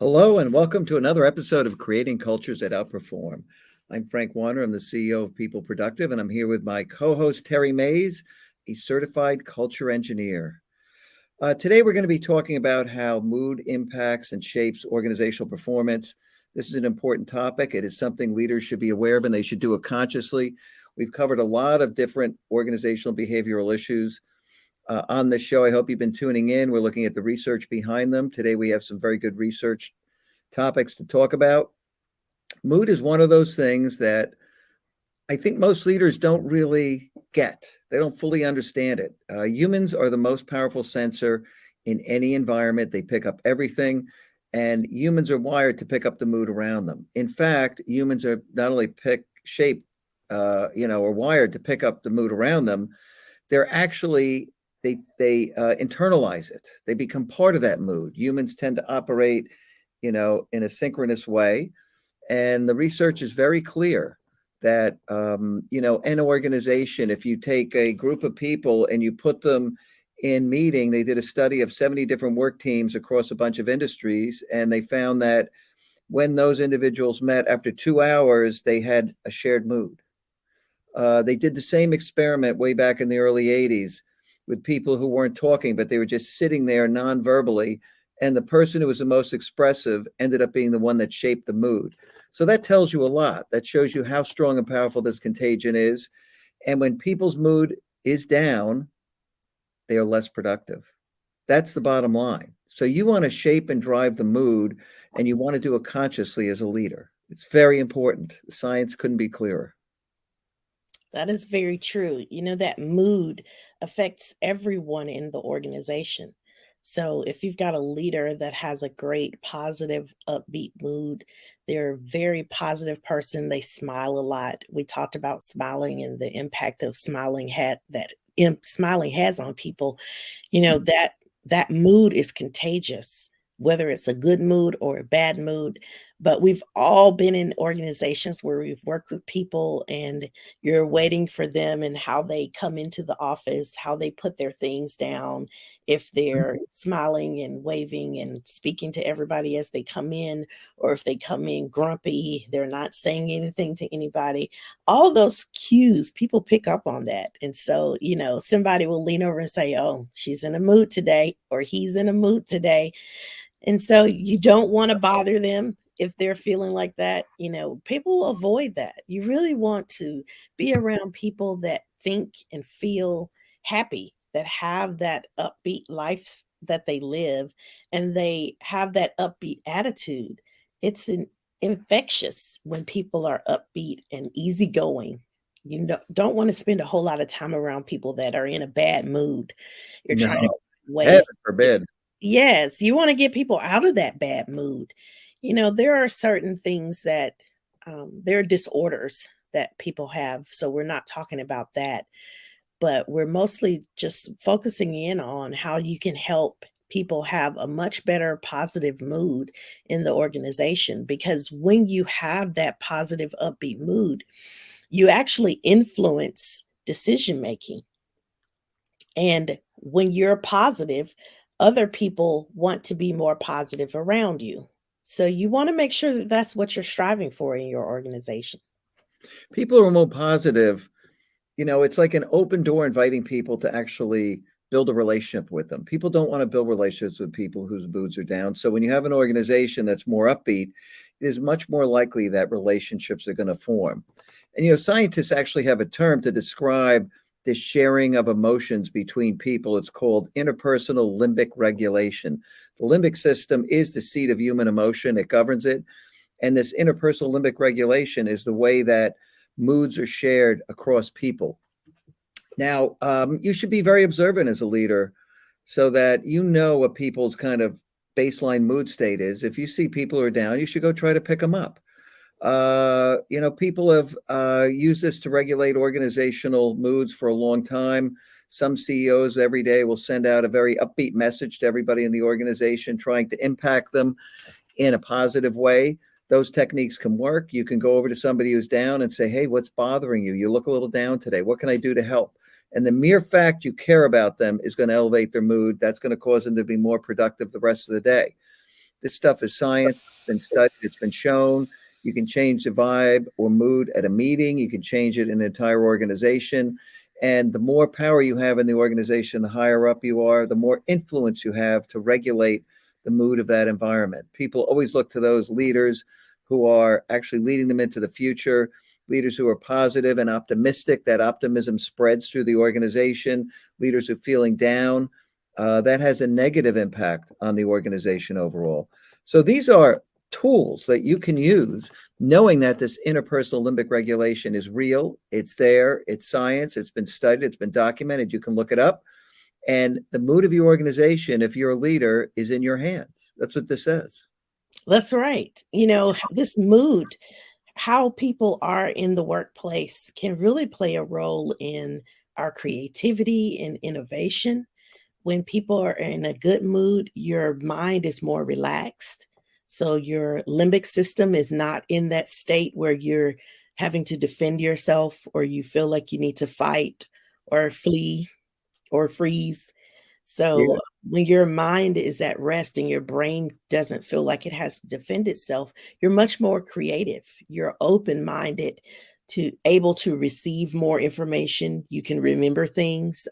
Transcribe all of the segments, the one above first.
Hello and welcome to another episode of Creating Cultures that Outperform. I'm Frank Warner. I'm the CEO of People Productive, and I'm here with my co-host Terri Mays, a certified culture engineer. Today, we're going to be talking about how mood impacts and shapes organizational performance. This is an important topic. It is something leaders should be aware of, and they should do it consciously. We've covered a lot of different organizational behavioral issues on this show. I hope you've been tuning in. We're looking at the research behind them. Today, we have some very good research topics to talk about. Mood is one of those things that I think most leaders don't really get. They don't fully understand it. Humans are the most powerful sensor in any environment. They pick up everything, and humans are wired to pick up the mood around them. In fact, humans are not only are wired to pick up the mood around them. They're actually they internalize it. They become part of that mood. Humans tend to operate, in a synchronous way, and the research is very clear that an organization, if you take a group of people and you put them in meeting, they did a study of 70 different work teams across a bunch of industries, and they found that when those individuals met after 2 hours, they had a shared mood. They did the same experiment way back in the early 80s with people who weren't talking, but they were just sitting there non-verbally. And the person who was the most expressive ended up being the one that shaped the mood. So that tells you a lot. That shows you how strong and powerful this contagion is. And when people's mood is down, they are less productive. That's the bottom line. So you want to shape and drive the mood, and you want to do it consciously as a leader. It's very important. The science couldn't be clearer. That is very true. That mood affects everyone in the organization. So if you've got a leader that has a great, positive, upbeat mood, they're a very positive person. They smile a lot. We talked about smiling and the impact of smiling has on people. That mood is contagious, whether it's a good mood or a bad mood. But we've all been in organizations where we've worked with people and you're waiting for them and how they come into the office, how they put their things down, if they're smiling and waving and speaking to everybody as they come in, or if they come in grumpy, they're not saying anything to anybody. All those cues, people pick up on that. And so, somebody will lean over and say, "Oh, she's in a mood today," or "He's in a mood today." And so you don't want to bother them if they're feeling like that. People avoid that. You really want to be around people that think and feel happy, that have that upbeat life that they live, and they have that upbeat attitude. Infectious when people are upbeat and easygoing. Don't want to spend a whole lot of time around people that are in a bad mood. You're No, trying to heaven ways. forbid. Yes, you wanna get people out of that bad mood. There are certain things that, there are disorders that people have, so we're not talking about that, but we're mostly just focusing in on how you can help people have a much better positive mood in the organization, because when you have that positive, upbeat mood, you actually influence decision making. And when you're positive, other people want to be more positive around you. So you want to make sure that that's what you're striving for in your organization. People who are more positive, it's like an open door inviting people to actually build a relationship with them. People don't want to build relationships with people whose moods are down. So when you have an organization that's more upbeat, it is much more likely that relationships are going to form. And, scientists actually have a term to describe the sharing of emotions between people. It's called interpersonal limbic regulation. The limbic system is the seat of human emotion. It governs it. And this interpersonal limbic regulation is the way that moods are shared across people. Now, you should be very observant as a leader so that you know what people's kind of baseline mood state is. If you see people who are down, you should go try to pick them up. People have used this to regulate organizational moods for a long time. Some CEOs every day will send out a very upbeat message to everybody in the organization, trying to impact them in a positive way. Those techniques can work. You can go over to somebody who's down and say, "Hey, what's bothering you? You look a little down today. What can I do to help?" And the mere fact you care about them is going to elevate their mood. That's going to cause them to be more productive the rest of the day. This stuff is science. It's been studied. It's been shown. You can change the vibe or mood at a meeting. You can change it in an entire organization. And the more power you have in the organization, the higher up you are, the more influence you have to regulate the mood of that environment. People always look to those leaders who are actually leading them into the future, leaders who are positive and optimistic. That optimism spreads through the organization. Leaders who are feeling down, that has a negative impact on the organization overall. So these are tools that you can use, knowing that this interpersonal limbic regulation is real, it's there, it's science, it's been studied, it's been documented, you can look it up. And the mood of your organization, if you're a leader, is in your hands. That's what this says. That's right. This mood, how people are in the workplace can really play a role in our creativity and innovation. When people are in a good mood, your mind is more relaxed. So your limbic system is not in that state where you're having to defend yourself or you feel like you need to fight or flee or freeze. So Yeah. when your mind is at rest and your brain doesn't feel like it has to defend itself, you're much more creative. You're open-minded to able to receive more information. You can remember things.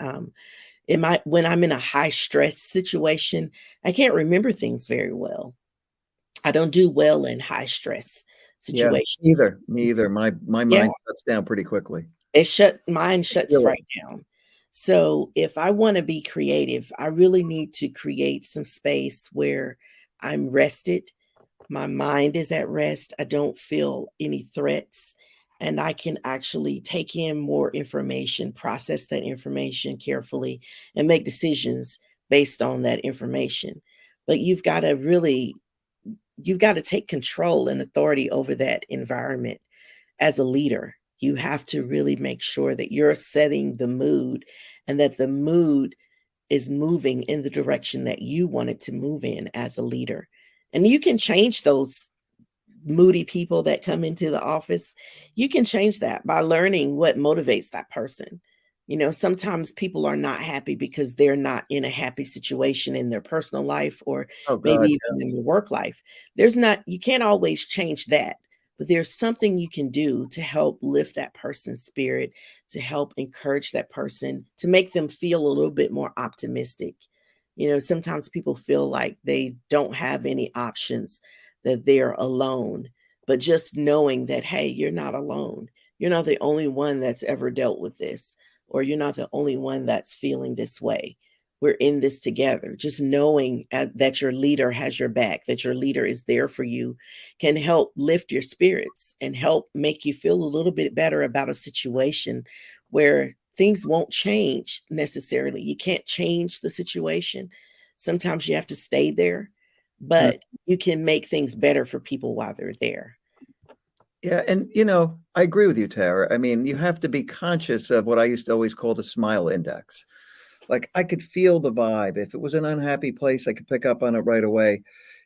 When I'm in a high stress situation, I can't remember things very well. I don't do well in high stress Yeah. situations. Me either. My Yeah, mind shuts down pretty quickly. mine I shuts feel it. right down. So if I want to be creative, I really need to create some space where I'm rested, my mind is at rest, I don't feel any threats, and I can actually take in more information, process that information carefully, and make decisions based on that information. But you've got to take control and authority over that environment as a leader. You have to really make sure that you're setting the mood and that the mood is moving in the direction that you want it to move in as a leader. And you can change those moody people that come into the office. You can change that by learning what motivates that person. Sometimes people are not happy because they're not in a happy situation in their personal life or Oh maybe God. even in their work life. You can't always change that, but there's something you can do to help lift that person's spirit, to help encourage that person, to make them feel a little bit more optimistic. Sometimes people feel like they don't have any options, that they're alone. But just knowing that, hey, you're not alone. You're not the only one that's ever dealt with this, or you're not the only one that's feeling this way. We're in this together. Just knowing that your leader has your back, that your leader is there for you, can help lift your spirits and help make you feel a little bit better about a situation where things won't change necessarily. You can't change the situation. Sometimes you have to stay there, Mm. but you can make things better for people while they're there. Yeah, and I agree with you, Tara. I mean, you have to be conscious of what I used to always call the smile index. Like I could feel the vibe. If it was an unhappy place, I could pick up on it right away.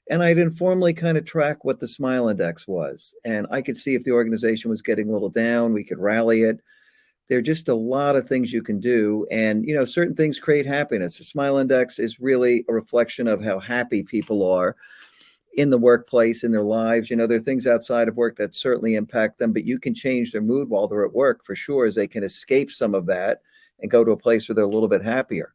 And I'd informally kind of track what the smile index was. And I could see if the organization was getting a little down, we could rally it. There are just a lot of things you can do. And, certain things create happiness. The smile index is really a reflection of how happy people are in the workplace, in their lives. There are things outside of work that certainly impact them, but you can change their mood while they're at work for sure, as they can escape some of that and go to a place where they're a little bit happier.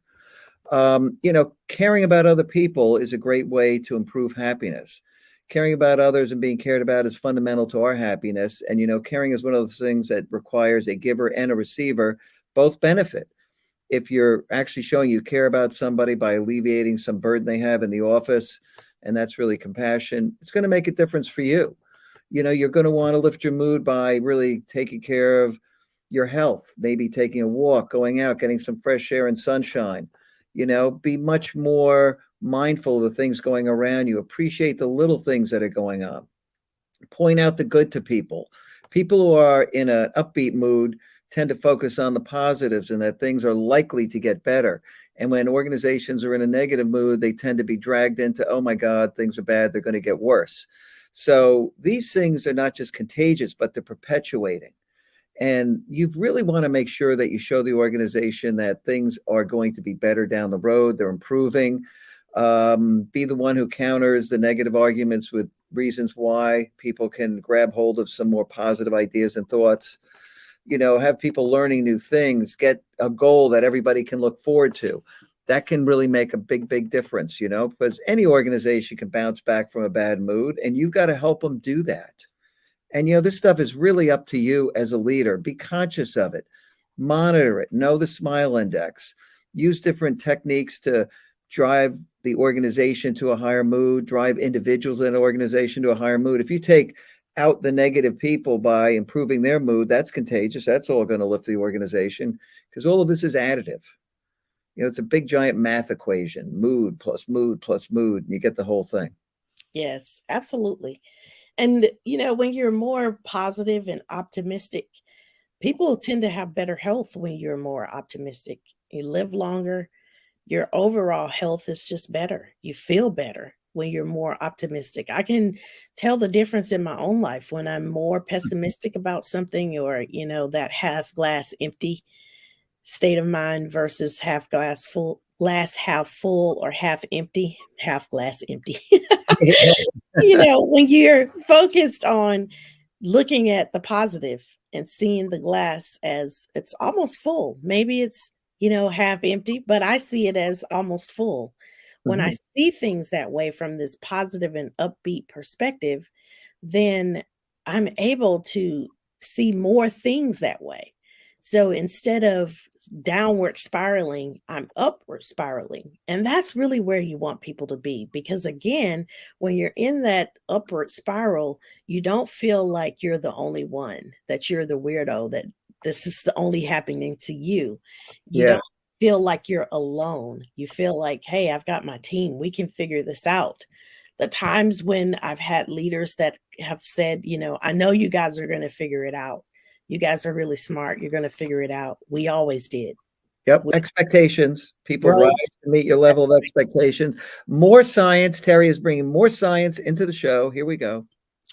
Caring about other people is a great way to improve happiness. Caring about others and being cared about is fundamental to our happiness. And, caring is one of those things that requires a giver and a receiver both benefit. If you're actually showing you care about somebody by alleviating some burden they have in the office, and that's really compassion, it's going to make a difference for you. You're going to want to lift your mood by really taking care of your health, maybe taking a walk, going out, getting some fresh air and sunshine. Be much more mindful of the things going around you. Appreciate the little things that are going on. Point out the good to people. People who are in an upbeat mood tend to focus on the positives and that things are likely to get better. And when organizations are in a negative mood, they tend to be dragged into, oh my God, things are bad, they're going to get worse. So these things are not just contagious, but they're perpetuating. And you really want to make sure that you show the organization that things are going to be better down the road. They're improving. Be the one who counters the negative arguments with reasons why people can grab hold of some more positive ideas and thoughts. Have people learning new things, get a goal that everybody can look forward to. That can really make a big, big difference, because any organization can bounce back from a bad mood, and you've got to help them do that. And, this stuff is really up to you as a leader. Be conscious of it, monitor it, know the smile index, use different techniques to drive the organization to a higher mood, drive individuals in an organization to a higher mood. If you take out the negative people by improving their mood, that's contagious. That's all going to lift the organization, because all of this is additive. It's a big giant math equation, mood plus mood plus mood, and you get the whole thing. Yes, absolutely. And, when you're more positive and optimistic, people tend to have better health when you're more optimistic. You live longer. Your overall health is just better. You feel better when you're more optimistic. I can tell the difference in my own life when I'm more pessimistic about something, or, that half glass empty state of mind versus half glass half full, or half empty, half glass empty. When you're focused on looking at the positive and seeing the glass as it's almost full. Maybe it's, half empty, but I see it as almost full. When I Mhm. see things that way from this positive and upbeat perspective, then I'm able to see more things that way. So instead of downward spiraling, I'm upward spiraling. And that's really where you want people to be. Because again, when you're in that upward spiral, you don't feel like you're the only one, that you're the weirdo, that this is the only happening to you. You Yeah. don't feel like you're alone. You feel like, hey, I've got my team. We can figure this out. The times when I've had leaders that have said, I know you guys are going to figure it out. You guys are really smart. You're going to figure it out. We always did. Yep. We Expectations. People rise rose. to meet your level of expectations. More science. Terry is bringing more science into the show. Here we go.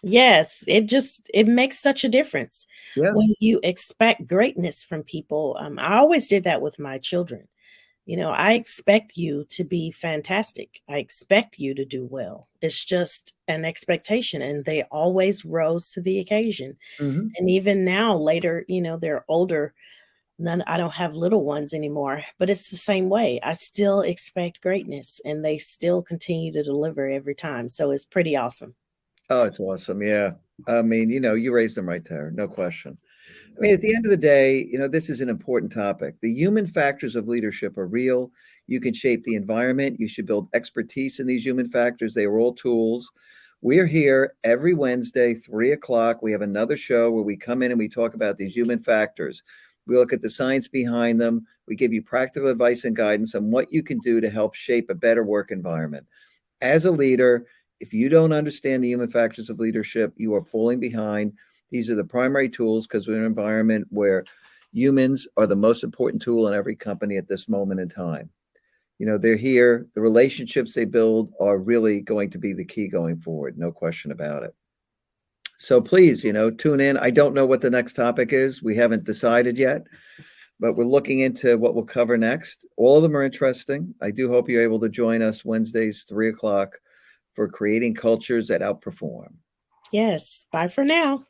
Yes, it makes such a difference Yeah. when you expect greatness from people. I always did that with my children. I expect you to be fantastic. I expect you to do well. It's just an expectation, and they always rose to the occasion. Mhm. And even now, later, they're older. I don't have little ones anymore, but it's the same way. I still expect greatness, and they still continue to deliver every time. So it's pretty awesome. Oh, it's awesome. Yeah. I mean, you raised them right there. No question. I mean, at the end of the day, this is an important topic. The human factors of leadership are real. You can shape the environment. You should build expertise in these human factors. They are all tools. We're here every Wednesday, 3 o'clock. We have another show where we come in and we talk about these human factors. We look at the science behind them. We give you practical advice and guidance on what you can do to help shape a better work environment. As a leader, if you don't understand the human factors of leadership, you are falling behind. These are the primary tools, because we're in an environment where humans are the most important tool in every company at this moment in time. They're here. The relationships they build are really going to be the key going forward. No question about it. So please, tune in. I don't know what the next topic is. We haven't decided yet, but we're looking into what we'll cover next. All of them are interesting. I do hope you're able to join us Wednesdays, 3 o'clock, for creating cultures that outperform. Yes. Bye for now.